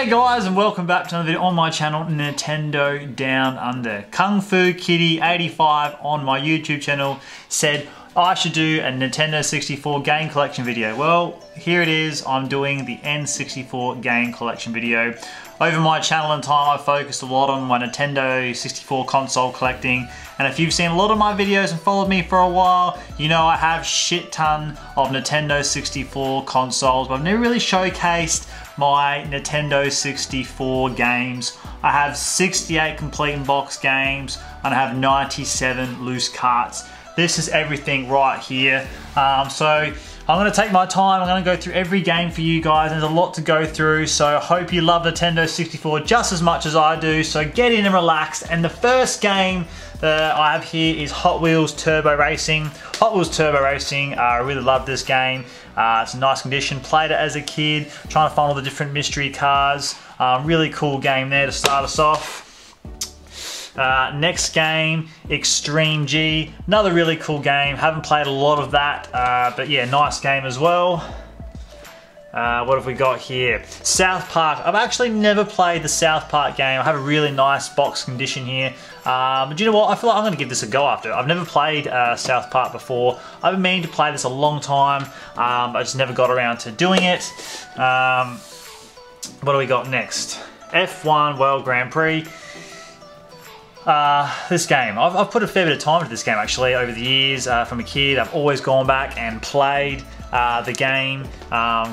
G'day guys and welcome back to another video on my channel, Nintendo Down Under. Kung Fu Kitty 85 on my YouTube channel said I should do a Nintendo 64 game collection video. Well, here it is. I'm doing the N64 game collection video. Over my channel and time, I've focused a lot on my Nintendo 64 console collecting. And if you've seen a lot of my videos and followed me for a while, you know I have shit ton of Nintendo 64 consoles, but I've never really showcased my Nintendo 64 games. I have 68 complete in box games and I have 97 loose carts. This is everything right here. So I'm gonna take my time. I'm gonna go through every game for you guys. There's a lot to go through, so I hope you love Nintendo 64 just as much as I do. So get in and relax. And the first game that I have here is Hot Wheels Turbo Racing. Hot Wheels Turbo Racing, I really love this game. It's in nice condition. Played it as a kid, trying to find all the different mystery cars. Really cool game there to start us off. Next game, Extreme G. Another really cool game. Haven't played a lot of that, but yeah, nice game as well. What have we got here? South Park. I've actually never played the South Park game. I have a really nice box condition here. But you know what? I feel like I'm going to give this a go after. I've never played South Park before. I've been meaning to play this a long time. I just never got around to doing it. What do we got next? F1 World Grand Prix. This game, I've put a fair bit of time into this game actually over the years. From a kid, I've always gone back and played the game,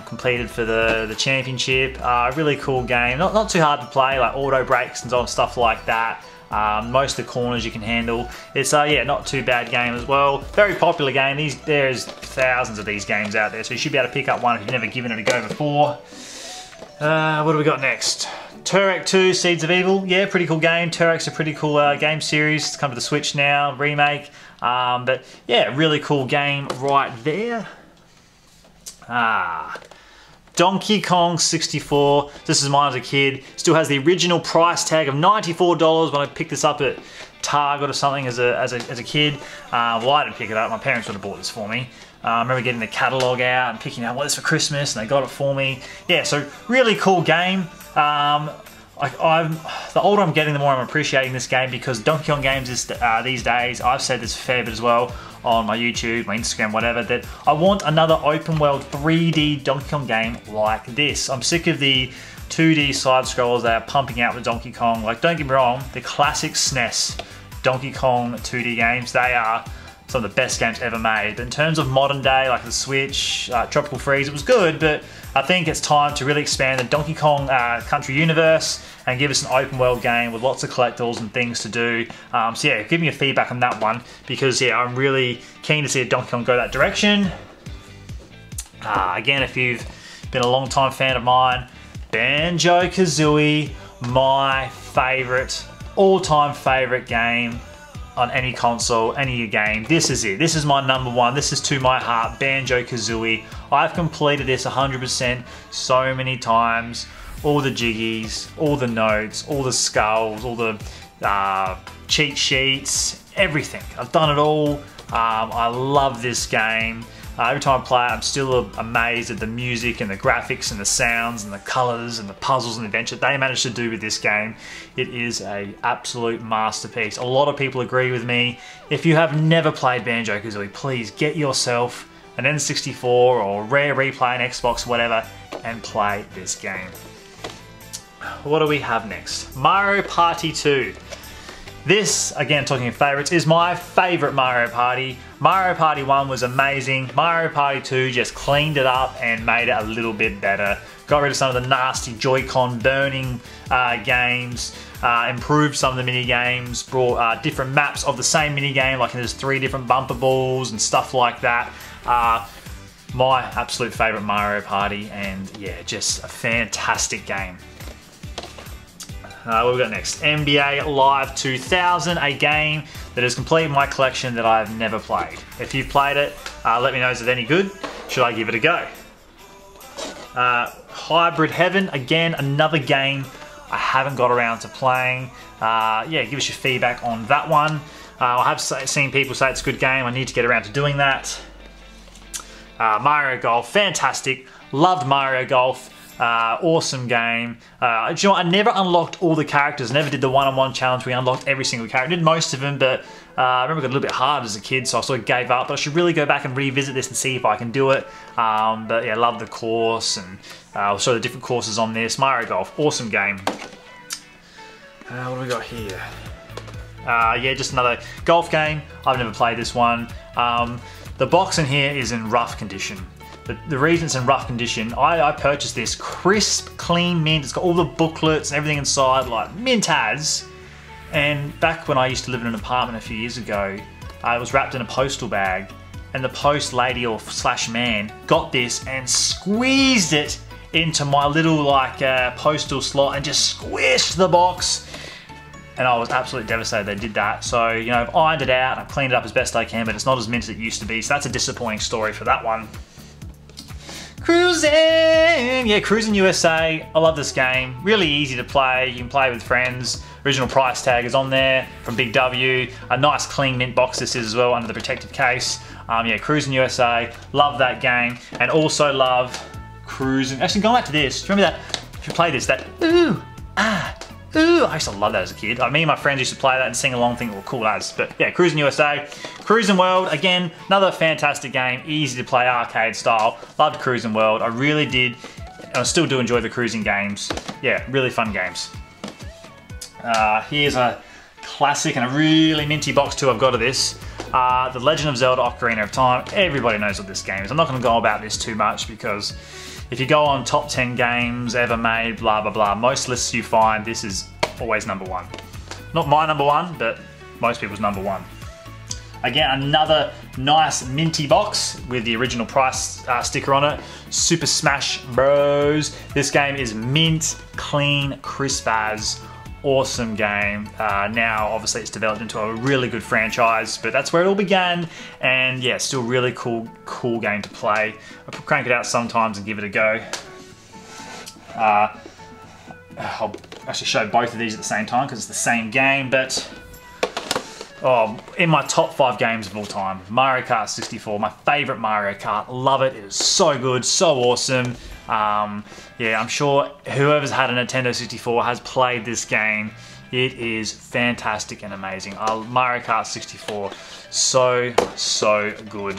completed for the championship. Really cool game, not too hard to play, like auto brakes and stuff like that. Most of the corners you can handle. It's yeah, not too bad game as well. Very popular game. There's thousands of these games out there, so you should be able to pick up one if you've never given it a go before. What do we got next? Turok 2 Seeds of Evil. Yeah, pretty cool game. Turok's a pretty cool game series. It's come to the Switch now, remake. But yeah, really cool game right there. Donkey Kong 64. This is mine as a kid. Still has the original price tag of $94 when I picked this up at Target or something as a kid. Well, I didn't pick it up. My parents would have bought this for me. I remember getting the catalogue out and picking out, well, this for Christmas, and they got it for me. Yeah, so really cool game. The older I'm getting, the more I'm appreciating this game, because Donkey Kong games these days, I've said this a fair bit as well on my YouTube, my Instagram, whatever, that I want another open world 3D Donkey Kong game like this. I'm sick of the 2D side scrollers they are pumping out with Donkey Kong. Like, don't get me wrong, the classic SNES Donkey Kong 2D games, they are some of the best games ever made. But in terms of modern day, like the Switch, Tropical Freeze, it was good, but I think it's time to really expand the Donkey Kong Country universe and give us an open world game with lots of collectibles and things to do. So yeah, give me your feedback on that one, because yeah, I'm really keen to see a Donkey Kong go that direction. Again, if you've been a long time fan of mine, Banjo Kazooie, my favorite, all-time favorite game on any console, any game. This is it. This is my number one. This is to my heart, Banjo Kazooie. I've completed this 100% so many times. All the jiggies, all the notes, all the skulls, all the cheat sheets, everything. I've done it all. I love this game. Every time I play it, I'm still amazed at the music and the graphics and the sounds and the colors and the puzzles and adventure they managed to do with this game. It is an absolute masterpiece. A lot of people agree with me. If you have never played Banjo Kazooie, please get yourself an N64 or Rare Replay, an Xbox, whatever, and play this game. What do we have next? Mario Party 2. This, again, talking of favorites, is my favorite Mario Party. Mario Party 1 was amazing. Mario Party 2 just cleaned it up and made it a little bit better. Got rid of some of the nasty Joy-Con burning games, improved some of the mini games, brought different maps of the same mini game, like there's 3 different bumper balls and stuff like that. My absolute favorite Mario Party, and yeah, just a fantastic game. What have we got next? NBA Live 2000, a game that has completed my collection that I have never played. If you've played it, let me know, is it any good? Should I give it a go? Hybrid Heaven, again, another game I haven't got around to playing. Yeah, give us your feedback on that one. I have seen people say it's a good game. I need to get around to doing that. Mario Golf, fantastic. Loved Mario Golf. Awesome game. Do you know what? I never unlocked all the characters. Never did the one-on-one challenge where we unlocked every single character. I did most of them, but I remember it got a little bit hard as a kid, so I sort of gave up. But I should really go back and revisit this and see if I can do it. But yeah, love the course, and I'll show the different courses on this. Mario Golf, awesome game. What do we got here? Yeah, just another golf game. I've never played this one. The box in here is in rough condition. The reason it's in rough condition, I purchased this crisp, clean mint. It's got all the booklets and everything inside, like mint has. And back when I used to live in an apartment a few years ago, it was wrapped in a postal bag, and the post lady or slash man got this and squeezed it into my little like postal slot and just squished the box. And I was absolutely devastated they did that. So, you know, I've ironed it out, I've cleaned it up as best I can, but it's not as mint as it used to be. So that's a disappointing story for that one. Cruising! Yeah, Cruising USA. I love this game. Really easy to play. You can play with friends. Original price tag is on there from Big W. A nice clean mint box this is as well under the protective case. Yeah, Cruising USA. Love that game. And also love Cruising. Actually, going back to this. Do you remember that? If you play this, that ooh, ah, ooh. I used to love that as a kid. Me and my friends used to play that and sing along, think, well, cool as. But yeah, Cruising USA. Cruising World, again, another fantastic game. Easy to play, arcade style. Loved Cruising World. I really did. And I still do enjoy the cruising games. Yeah, really fun games. Here's a classic and a really minty box too I've got of this. The Legend of Zelda Ocarina of Time. Everybody knows what this game is. I'm not going to go about this too much because if you go on top 10 games ever made, blah, blah, blah, most lists you find, this is always number one. Not my number one, but most people's number one. Again, another nice minty box with the original price sticker on it. Super Smash Bros. This game is mint, clean, crisp as. Awesome game. Now, obviously, it's developed into a really good franchise, but that's where it all began. And yeah, still really cool game to play. I crank it out sometimes and give it a go. I'll actually show both of these at the same time because it's the same game, but in my top 5 games of all time, Mario Kart 64, my favorite Mario Kart. Love it. It is so good, so awesome. Yeah, I'm sure whoever's had a Nintendo 64 has played this game. It is fantastic and amazing. Mario Kart 64, so good.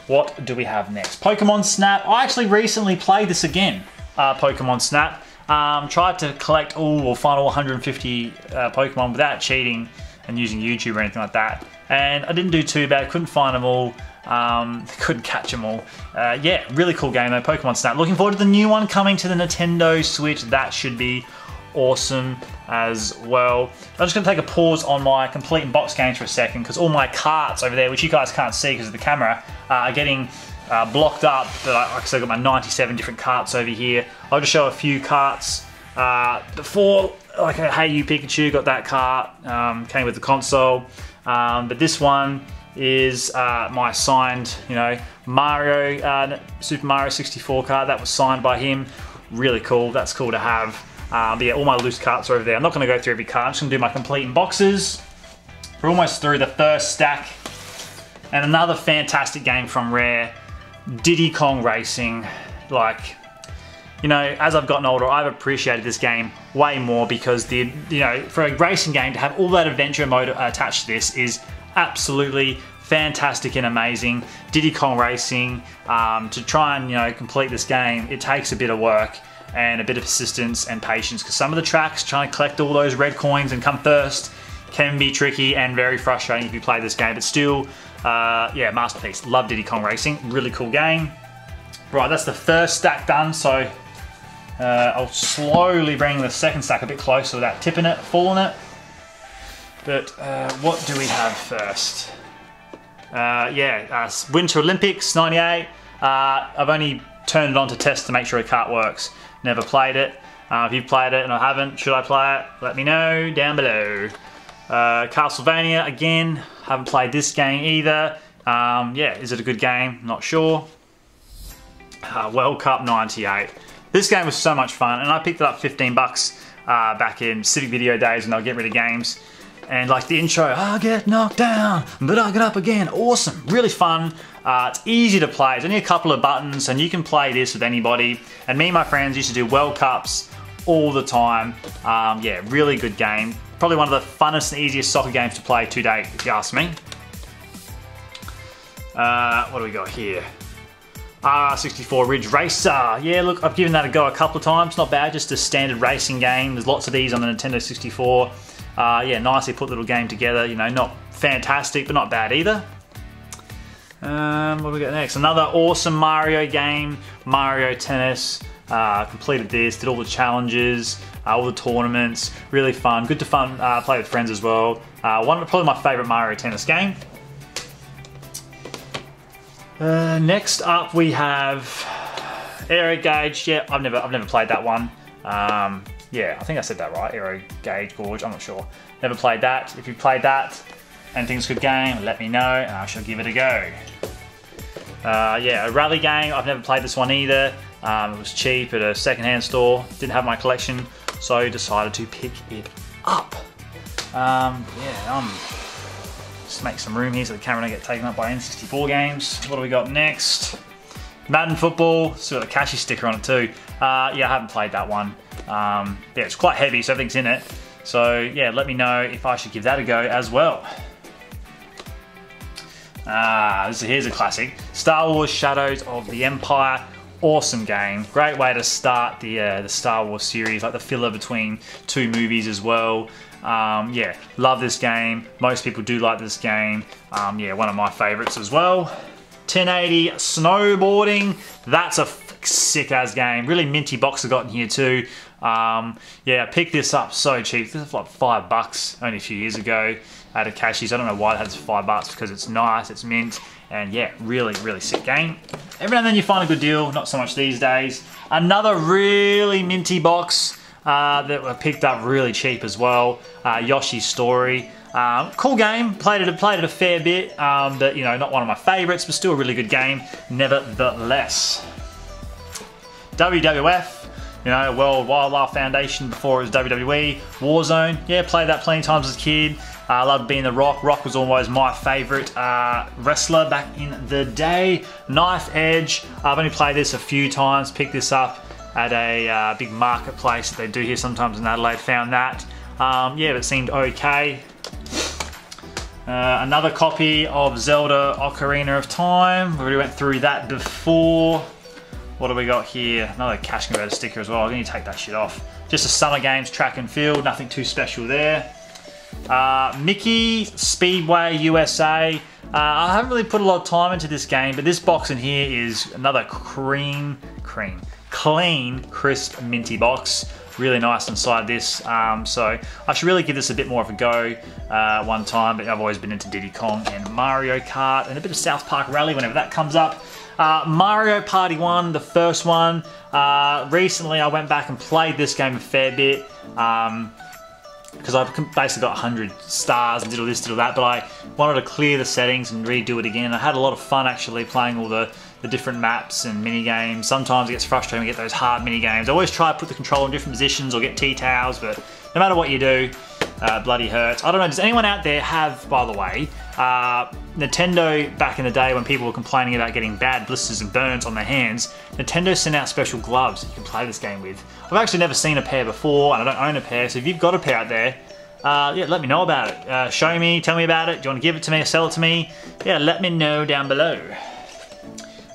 What do we have next? Pokemon Snap. I actually recently played this again, Pokemon Snap. Tried to collect or find all 150 Pokemon without cheating and using YouTube or anything like that. And I didn't do too bad, couldn't find them all. Couldn't catch them all. Yeah, really cool game though, Pokemon Snap. Looking forward to the new one coming to the Nintendo Switch. That should be awesome as well. I'm just going to take a pause on my complete and box games for a second because all my carts over there, which you guys can't see because of the camera, are getting blocked up. But like I said, I've got my 97 different carts over here. I'll just show a few carts. Before, like a Hey You Pikachu, got that cart, came with the console. But this one is my signed, you know, Mario, Super Mario 64 card. That was signed by him. Really cool. That's cool to have. But yeah, all my loose carts are over there. I'm not going to go through every card. I'm just going to do my complete in boxes. We're almost through the first stack. And another fantastic game from Rare, Diddy Kong Racing. Like, you know, as I've gotten older, I've appreciated this game way more because you know, for a racing game to have all that adventure mode attached to this is absolutely fantastic and amazing. Diddy Kong Racing, to try and, you know, complete this game, it takes a bit of work and a bit of persistence and patience because some of the tracks, trying to collect all those red coins and come first, can be tricky and very frustrating if you play this game, but still, yeah, masterpiece. Love Diddy Kong Racing, really cool game. Right, that's the first stack done, so I'll slowly bring the second stack a bit closer without tipping it, falling it. But what do we have first? Yeah, Winter Olympics, 98. I've only turned it on to test to make sure the cart works. Never played it. If you've played it and I haven't, should I play it? Let me know down below. Castlevania, again, haven't played this game either. Yeah, is it a good game? Not sure. World Cup 98. This game was so much fun, and I picked it up 15 bucks back in Civic Video days when I get rid of games. And like the intro, I get knocked down, but I get up again. Awesome, really fun. It's easy to play. It's only a couple of buttons and you can play this with anybody. And me and my friends used to do World Cups all the time. Yeah, really good game. Probably one of the funnest and easiest soccer games to play to date, if you ask me. What do we got here? R64 Ridge Racer. Yeah, look, I've given that a go a couple of times. Not bad, just a standard racing game. There's lots of these on the Nintendo 64. Yeah, nicely put little game together. You know, not fantastic, but not bad either. What do we got next? Another awesome Mario game, Mario Tennis. Completed this, did all the challenges, all the tournaments. Really fun. Good to play with friends as well. Probably my favourite Mario Tennis game. Next up we have Aero Gauge. Yeah, I've never played that one. Yeah, I think I said that right. Aero Gauge Gorge. I'm not sure. Never played that. If you played that and think it's a good game, let me know and I shall give it a go. Yeah, a rally game. I've never played this one either. It was cheap at a secondhand store. Didn't have my collection, so decided to pick it up. Yeah, just make some room here so the camera don't get taken up by N64 games. What do we got next? Madden Football. Still got a Cashy sticker on it too. Yeah, I haven't played that one. Yeah, it's quite heavy, so everything's in it. So yeah, let me know if I should give that a go as well. Here's a classic. Star Wars Shadows of the Empire. Awesome game. Great way to start the Star Wars series, like the filler between two movies as well. Yeah, love this game. Most people do like this game. Yeah, one of my favorites as well. 1080 Snowboarding. That's a sick as game. Really minty box I got in here too. Yeah, I picked this up so cheap. This is like $5 only a few years ago at a Cashies. I don't know why it has $5 because it's nice, it's mint, and yeah, really, really sick game. Every now and then you find a good deal, not so much these days. Another really minty box that I picked up really cheap as well. Yoshi's Story. Cool game, played it a fair bit, but you know, not one of my favorites, but still a really good game nevertheless. WWF, you know, World Wildlife Foundation before it was WWE. Warzone, yeah, played that plenty of times as a kid. I loved being The Rock. Rock was always my favourite wrestler back in the day. Knife Edge, I've only played this a few times, picked this up at a big marketplace that they do here sometimes in Adelaide, found that. Yeah, but it seemed okay. Another copy of Zelda Ocarina of Time. We already went through that before. What do we got here? Another Cash Converter sticker as well. I'm going to take that shit off. Just a Summer Games track and field, nothing too special there. Mickey Speedway USA. I haven't really put a lot of time into this game, but this box in here is another clean, crisp, minty box. Really nice inside this. So I should really give this a bit more of a go one time, but I've always been into Diddy Kong and Mario Kart and a bit of South Park Rally whenever that comes up. Mario Party 1, the first one. Recently I went back and played this game a fair bit. Because I've basically got 100 stars and did all this, did all that, but I wanted to clear the settings and redo it again. I had a lot of fun actually playing all the different maps and mini games. Sometimes it gets frustrating to get those hard mini games. I always try to put the controller in different positions or get T-towels, but no matter what you do, bloody hurts. I don't know, does anyone out there have, by the way, Nintendo back in the day when people were complaining about getting bad blisters and burns on their hands, Nintendo sent out special gloves you can play this game with. I've actually never seen a pair before and I don't own a pair, so if you've got a pair out there, yeah, let me know about it. Show me, tell me about it. Do you want to give it to me or sell it to me? Yeah, let me know down below.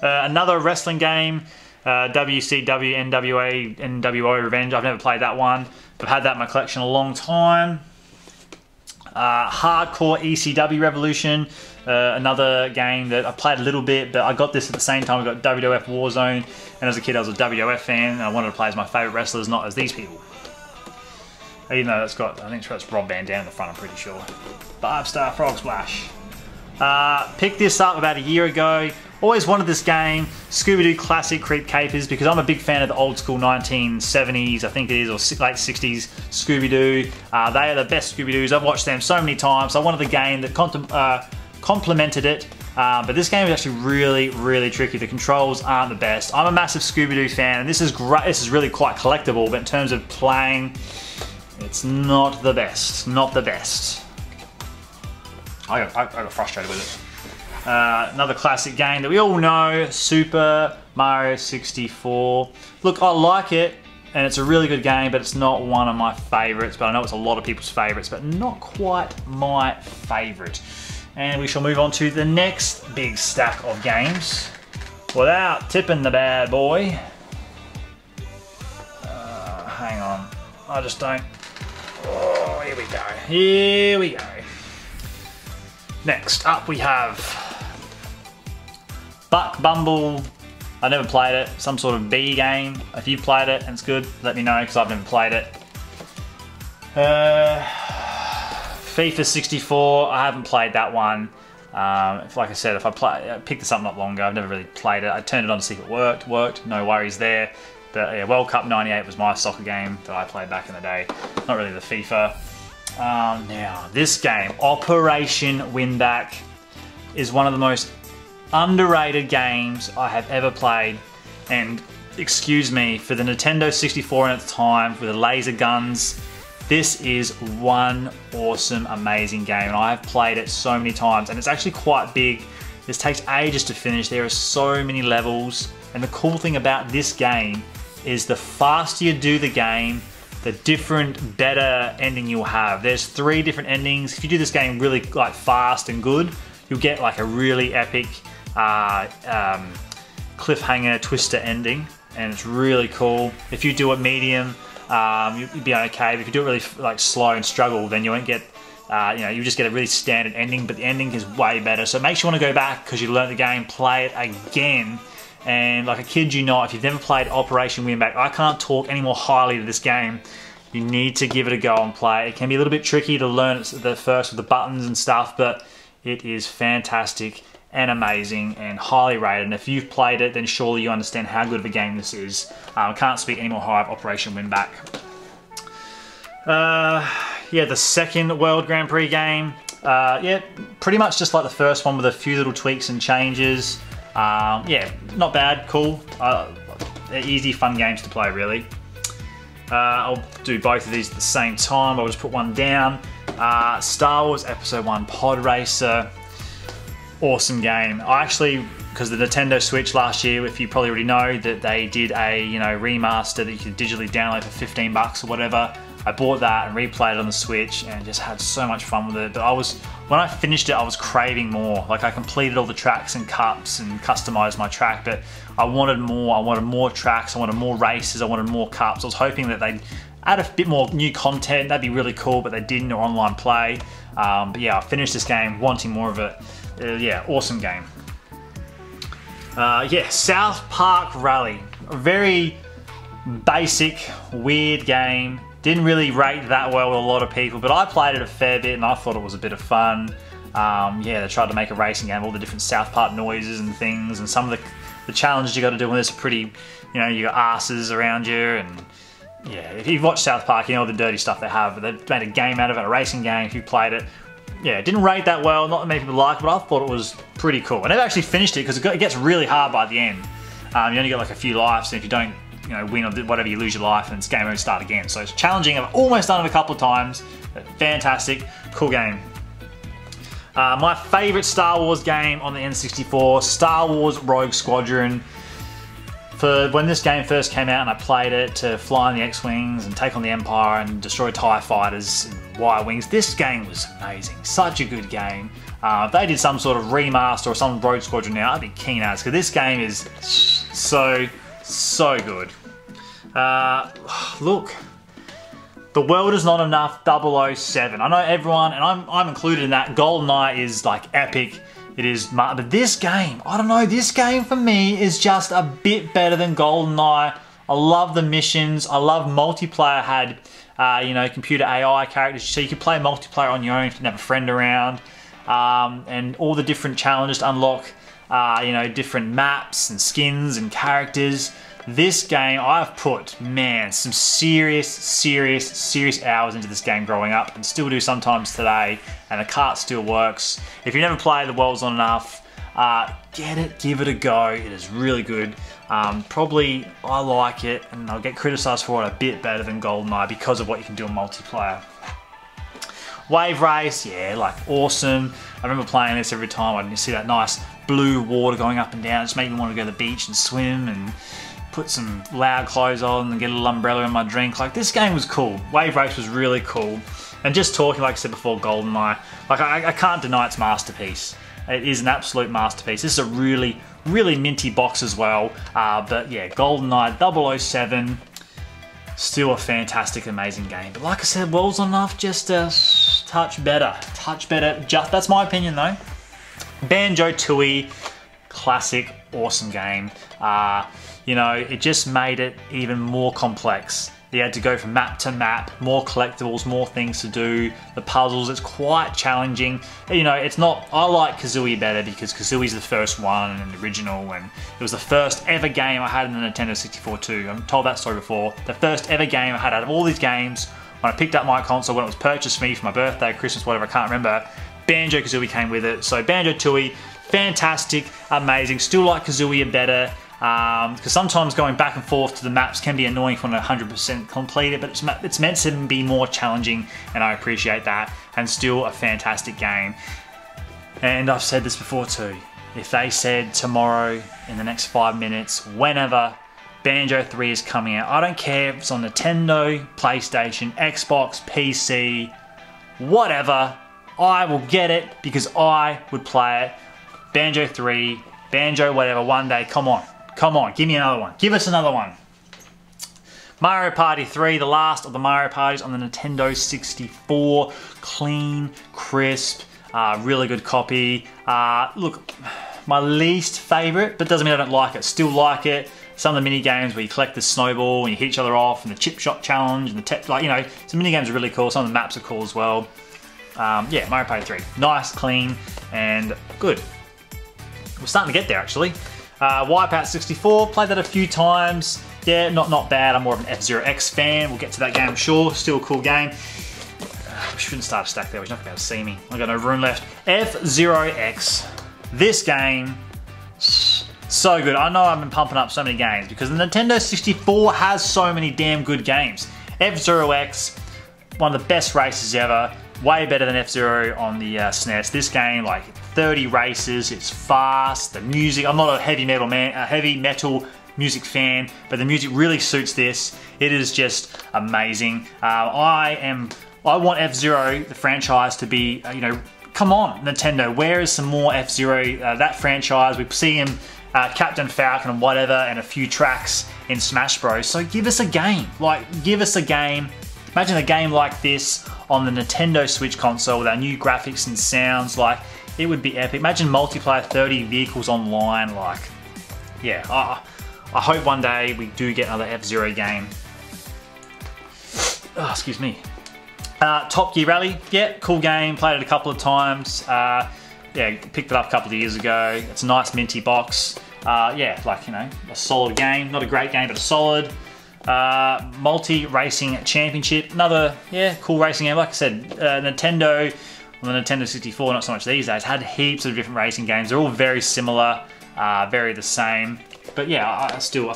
Another wrestling game, WCW, NWA, NWO Revenge. I've never played that one. I've had that in my collection a long time. Hardcore Ecw Revolution, another game that I played a little bit, but I got this at the same time I got WWF Warzone, and as a kid I was a WWF fan, and I wanted to play as my favourite wrestlers, not as these people. Even though it's got, I think it's got Rob Van Dam in the front, I'm pretty sure. Five Star Frog Splash. Picked this up about a year ago. Always wanted this game, Scooby-Doo Classic Creep Capers, because I'm a big fan of the old school 1970s, I think it is, or late 60s Scooby-Doo. They are the best Scooby-Doos. I've watched them so many times. I wanted the game that complemented it, but this game is actually really, really tricky. The controls aren't the best. I'm a massive Scooby-Doo fan, and this is great. This is really quite collectible, but in terms of playing, it's not the best. Not the best. I got frustrated with it. Another classic game that we all know, Super Mario 64. Look, I like it, and it's a really good game, but it's not one of my favorites. But I know it's a lot of people's favorites, but not quite my favorite. And we shall move on to the next big stack of games without tipping the bad boy. Hang on, I just don't. Oh, here we go. Here we go. Next up we have Bumble. I never played it. Some sort of B game. If you've played it and it's good, let me know because I've never played it. FIFA 64. I haven't played that one. Like I said, I picked this up not long ago. I've never really played it. I turned it on to see if it worked. Worked. No worries there. But yeah, World Cup 98 was my soccer game that I played back in the day. Not really the FIFA. Now, this game, Operation Winback, is one of the most underrated games I have ever played. And excuse me, for the Nintendo 64 at the time, with the laser guns, this is one awesome, amazing game. And I have played it so many times, and it's actually quite big. This takes ages to finish. There are so many levels. And the cool thing about this game is the faster you do the game, the different, better ending you'll have. There's 3 different endings. If you do this game really like fast and good, you'll get like a really epic cliffhanger twister ending, and it's really cool. If you do it medium, you'd be okay. But if you do it really like slow and struggle, then you won't get, you just get a really standard ending. But the ending is way better. So make sure you want to go back because you learned the game, play it again. And like I kid you not, if you've never played Operation Winback, I can't talk any more highly to this game. You need to give it a go and play. It can be a little bit tricky to learn it at first with the buttons and stuff, but it is fantastic and amazing and highly rated. And if you've played it, then surely you understand how good of a game this is. I can't speak any more high of Operation Winback. Yeah, the second World Grand Prix game. Yeah, pretty much just like the first one with a few little tweaks and changes. Yeah, not bad, cool. They're easy, fun games to play, really. I'll do both of these at the same time. I'll just put one down. Star Wars Episode 1 Pod Racer. Awesome game. I actually, because the Nintendo Switch last year, if you probably already know, that they did a remaster that you could digitally download for 15 bucks or whatever. I bought that and replayed it on the Switch and just had so much fun with it. But when I finished it, I was craving more. Like, I completed all the tracks and cups and customized my track, but I wanted more. I wanted more tracks, I wanted more races, I wanted more cups. I was hoping that they'd add a bit more new content. That'd be really cool, but they didn't, or online play. But yeah, I finished this game wanting more of it. Yeah, awesome game. Yeah, South Park Rally. A very basic, weird game. Didn't really rate that well with a lot of people, but I played it a fair bit and I thought it was a bit of fun. Yeah, they tried to make a racing game, all the different South Park noises and things, and some of the challenges you got to do in this are pretty, you got asses around you, and yeah, if you've watched South Park, you know all the dirty stuff they have, but they made a game out of it, a racing game. If you played it, yeah, it didn't rate that well, not that many people like it, but I thought it was pretty cool. I never actually finished it because it gets really hard by the end. You only get like a few lives, and if you don't win or whatever, you lose your life and it's game over and start again. So it's challenging. I've almost done it a couple of times, but fantastic, cool game. My favorite Star Wars game on the N64, Star Wars Rogue Squadron. For when this game first came out and I played it to fly in the X-Wings and take on the Empire and destroy TIE fighters and Y-Wings, this game was amazing. Such a good game. If they did some sort of remaster or some Rogue Squadron now, I'd be keen as, because this game is so good. Look, The World Is Not Enough 007. I know everyone, and I'm included in that, GoldenEye is like epic. It is, but this game, I don't know, this game for me is just a bit better than GoldenEye. I love the missions. I love multiplayer. Had computer AI characters, so you could play multiplayer on your own if you didn't have a friend around, and all the different challenges to unlock, different maps and skins and characters. This game, I've put, man, some serious hours into this game growing up, and still do sometimes today, and the cart still works. If you never played The World's Not Enough, get it, give it a go. It is really good. Probably, I like it, and I'll get criticised for it a bit better than GoldenEye because of what you can do in multiplayer. Wave race, yeah, like awesome. I remember playing this every time. I'd see that nice blue water going up and down. It just made me want to go to the beach and swim and put some loud clothes on and get a little umbrella in my drink. Like, this game was cool. Wave race was really cool. And just talking, like I said before, GoldenEye, like I can't deny its masterpiece. It is an absolute masterpiece. This is a really, really minty box as well. But yeah, GoldenEye 007, still a fantastic, amazing game. But like I said, World's Not Enough, just a touch better. Just, that's my opinion though. Banjo Tooie, classic, awesome game. You know, it just made it even more complex. You had to go from map to map, more collectibles, more things to do. The puzzles, it's quite challenging. You know, it's not, I like Kazooie better because Kazooie's the first one and the original, and it was the first ever game I had in the Nintendo 64 too. I've told that story before. The first ever game I had out of all these games, when I picked up my console, when it was purchased for me for my birthday, Christmas, whatever, I can't remember, Banjo Kazooie came with it. So Banjo Tooie, fantastic, amazing. Still like Kazooie better. Because sometimes going back and forth to the maps can be annoying if you want to 100% complete it, but it's meant to be more challenging, and I appreciate that, and still a fantastic game. And I've said this before too, if they said tomorrow, in the next 5 minutes, whenever, Banjo 3 is coming out, I don't care if it's on Nintendo, PlayStation, Xbox, PC, whatever, I will get it because I would play it. Banjo 3, Banjo whatever, one day, come on. Come on, give me another one. Give us another one. Mario Party 3, the last of the Mario Parties on the Nintendo 64. Clean, crisp, really good copy. Look, my least favorite, but doesn't mean I don't like it. Still like it. Some of the mini games where you collect the snowball and you hit each other off, and the chip shot challenge, and the like, you know, some mini games are really cool. Some of the maps are cool as well. Yeah, Mario Party 3, nice, clean, and good. We're starting to get there actually. Wipeout 64, played that a few times. Yeah, not bad. I'm more of an F-Zero X fan. We'll get to that game, I'm sure. Still a cool game. We shouldn't start a stack there. He's not going to be able to see me. I've got no room left. F-Zero X. This game, so good. I know I've been pumping up so many games because the Nintendo 64 has so many damn good games. F-Zero X, one of the best races ever. Way better than F-Zero on the SNES. This game, like 30 races, it's fast, the music, I'm not a heavy metal music fan, but the music really suits this. It is just amazing. I want F-Zero, the franchise, to be, you know, come on, Nintendo, where is some more F-Zero, that franchise? We see him, Captain Falcon and whatever, and a few tracks in Smash Bros. So give us a game, like, give us a game. Imagine a game like this on the Nintendo Switch console with our new graphics and sounds, like, it would be epic. Imagine multiplayer 30 vehicles online, like, yeah, I hope one day we do get another F-Zero game. Oh, excuse me. Top Gear Rally, yeah, cool game, played it a couple of times. Yeah, picked it up a couple of years ago. It's a nice minty box. Yeah, like, you know, a solid game. Not a great game, but a solid. Multi-Racing Championship, another, yeah, cool racing game. Like I said, Nintendo, on the Nintendo 64, not so much these days, had heaps of different racing games. They're all very similar, very the same. But yeah, still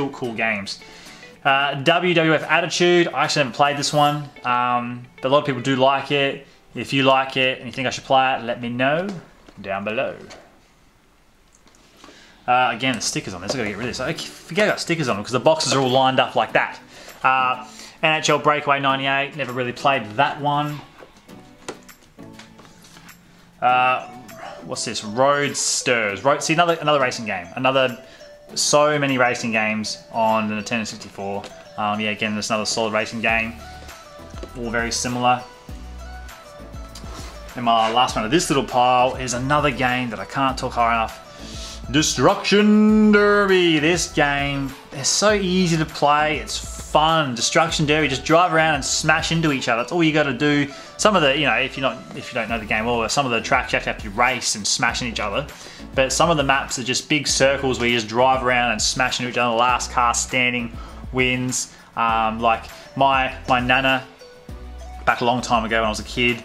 cool games. Wwf Attitude, I actually haven't played this one, but a lot of people do like it. If you like it and you think I should play it, let me know down below. Again, the stickers on this, I've got to get rid of this. I forget about stickers on them because the boxes are all lined up like that. Nhl Breakaway 98, never really played that one. What's this? Roadsters. See, another racing game. So many racing games on the Nintendo 64. Yeah, again, there's another solid racing game. All very similar. And my last one of this little pile is another game that I can't talk high enough. Destruction Derby. This game is so easy to play. It's fun. Destruction Derby. Just drive around and smash into each other. That's all you got to do. Some of the, you know, if you don't know the game well, some of the tracks you have to race and smash into each other. But some of the maps are just big circles where you just drive around and smash into each other. The last car standing wins. Like my nana, back a long time ago when I was a kid.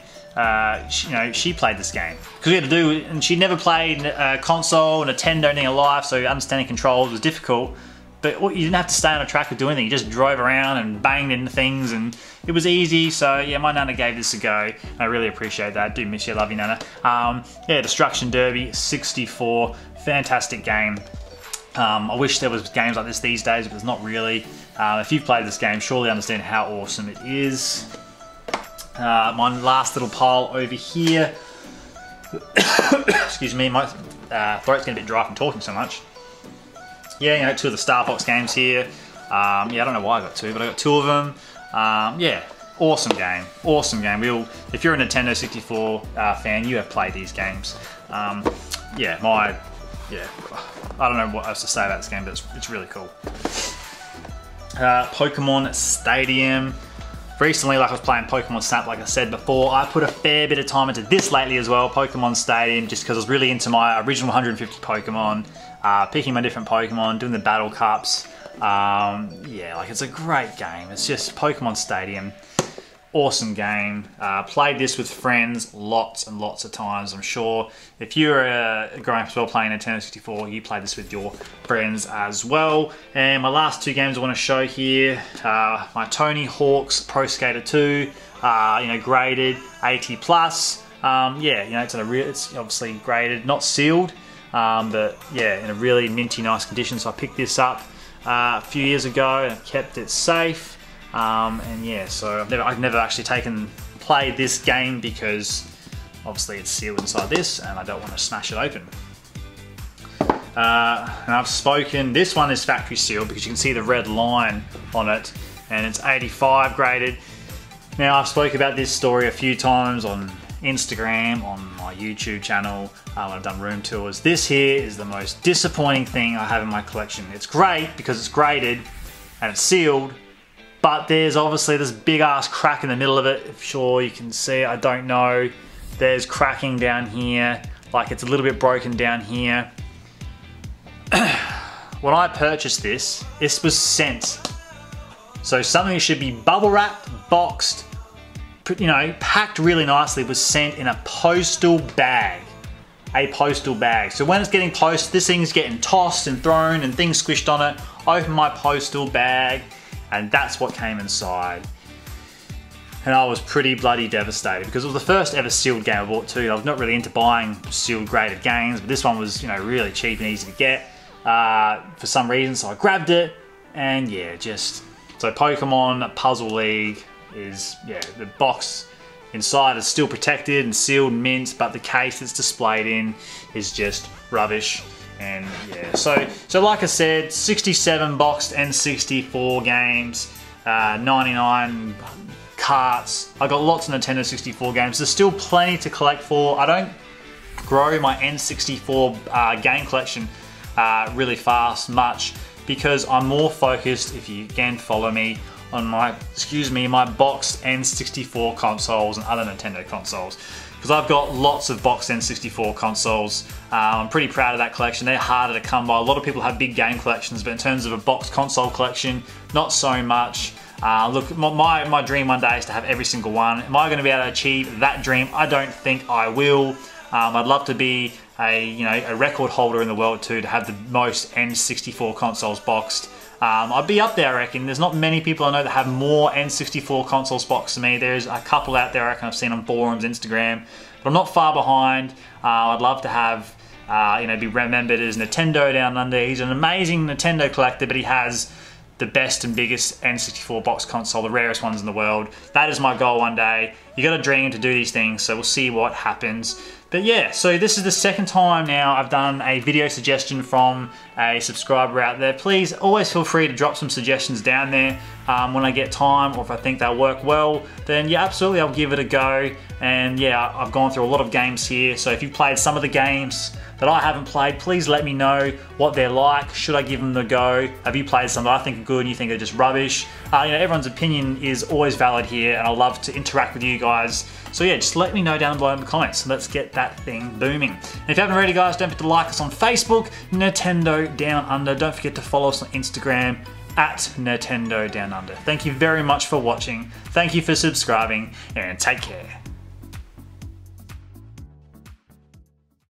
She played this game because we had to do, and she never played console, Nintendo, anything in life, so understanding controls was difficult. but you didn't have to stay on a track or do anything. You just drove around and banged into things, and it was easy. So yeah, my Nana gave this a go. I really appreciate that. Do miss you, love you, Nana. Yeah, Destruction Derby 64, fantastic game. I wish there was games like this these days, but there's not really. If you've played this game, surely understand how awesome it is. My last little pile over here. Excuse me, my throat's getting a bit dry from talking so much. Yeah, you know, 2 of the Star Fox games here. Yeah, I don't know why I got 2, but I got 2 of them. Yeah, awesome game, awesome game. If you're a Nintendo 64 fan, you have played these games. Yeah, I don't know what else to say about this game, but it's really cool. Pokemon Stadium. Recently, like I was playing Pokemon Snap, like I said before, I put a fair bit of time into this lately as well, Pokemon Stadium, just because I was really into my original 150 Pokemon, picking my different Pokemon, doing the battle cups. Yeah, like it's a great game. It's just Pokemon Stadium. Awesome game. Played this with friends lots and lots of times, I'm sure. If you're growing up as well playing Nintendo 64, you played this with your friends as well. And my last 2 games I want to show here, my Tony Hawk's Pro Skater 2, you know, graded 80+. Yeah, you know, it's obviously graded, not sealed, but yeah, in a really minty nice condition. So I picked this up a few years ago and kept it safe. And yeah, so I've never actually played this game because obviously it's sealed inside this and I don't want to smash it open. And I've spoken, this one is factory sealed because you can see the red line on it, and it's 85 graded. Now I've spoke about this story a few times on Instagram, on my YouTube channel, when I've done room tours. This here is the most disappointing thing I have in my collection. It's great because it's graded and it's sealed, but there's obviously this big ass crack in the middle of it. If sure you can see, I don't know. There's cracking down here, like it's a little bit broken down here. When I purchased this was sent. So something that should be bubble wrapped, boxed, you know, packed really nicely, was sent in a postal bag. A postal bag. So when it's getting posted, this thing's getting tossed and thrown and things squished on it. I open my postal bag, and that's what came inside. And I was pretty bloody devastated because it was the first ever sealed game I bought too. I was not really into buying sealed graded games, but this one was, you know, really cheap and easy to get for some reason. So I grabbed it, and yeah, so Pokemon Puzzle League is, yeah, the box inside is still protected and sealed mint, but the case it's displayed in is just rubbish. And yeah, so like I said, 67 boxed N64 games, 99 carts. I got lots of Nintendo 64 games. There's still plenty to collect for. I don't grow my N64 game collection really fast much because I'm more focused, if you again follow me, on my boxed N64 consoles and other Nintendo consoles. Because I've got lots of boxed N64 consoles. I'm pretty proud of that collection. They're harder to come by. A lot of people have big game collections, but in terms of a boxed console collection, not so much. Look, my dream one day is to have every single one. Am I going to be able to achieve that dream? I don't think I will. I'd love to be a record holder in the world too, to have the most N64 consoles boxed. I'd be up there, I reckon. There's not many people I know that have more N64 consoles boxed than me. There's a couple out there I reckon I've seen on forums, Instagram, but I'm not far behind. I'd love to have, be remembered as Nintendo Downunder. He's an amazing Nintendo collector, but he has the best and biggest N64 box console, the rarest ones in the world. That is my goal one day. You got to dream to do these things, so we'll see what happens. But yeah, so this is the second time now I've done a video suggestion from a subscriber out there. Please always feel free to drop some suggestions down there when I get time, or if I think they'll work well, then yeah, absolutely, I'll give it a go. And yeah, I've gone through a lot of games here, so if you've played some of the games that I haven't played, please let me know what they're like. Should I give them the go? Have you played some that I think are good and you think are just rubbish? Everyone's opinion is always valid here, and I love to interact with you guys. So yeah, just let me know down below in the comments. Let's get that thing booming. And if you haven't already, guys, don't forget to like us on Facebook, Nintendo Down Under. Don't forget to follow us on Instagram at Nintendo Down Under. Thank you very much for watching. Thank you for subscribing, and take care.